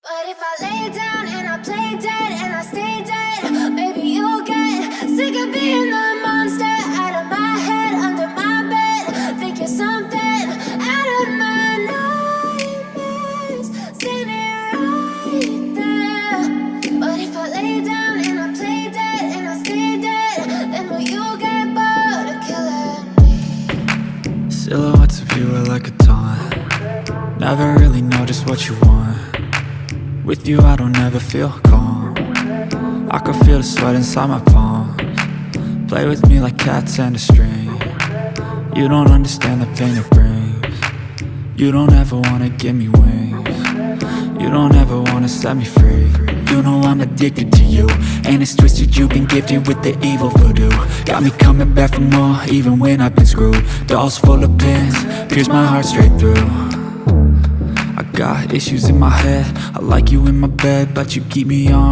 But if I lay down and I play dead and I stay dead, maybe you'll get sick of being the monster out of my head, under my bed. Think you're something out of my nightmares, standing right there. But if I lay down and I play dead and I stay dead, then will you get bored of killing me? Silhouettes of you are like a taunt. Never really know just what you want. With you I don't ever feel calm. I can feel the sweat inside my palms. Play with me like cats and a string. You don't understand the pain it brings. You don't ever wanna give me wings. You don't ever wanna set me free. You know I'm addicted to you, and it's twisted, you've been gifted with the evil voodoo. Got me coming back for more, even when I've been screwed. Dolls full of pins, pierce my heart straight through. I got issues in my head, I like you in my bed, but you keep me on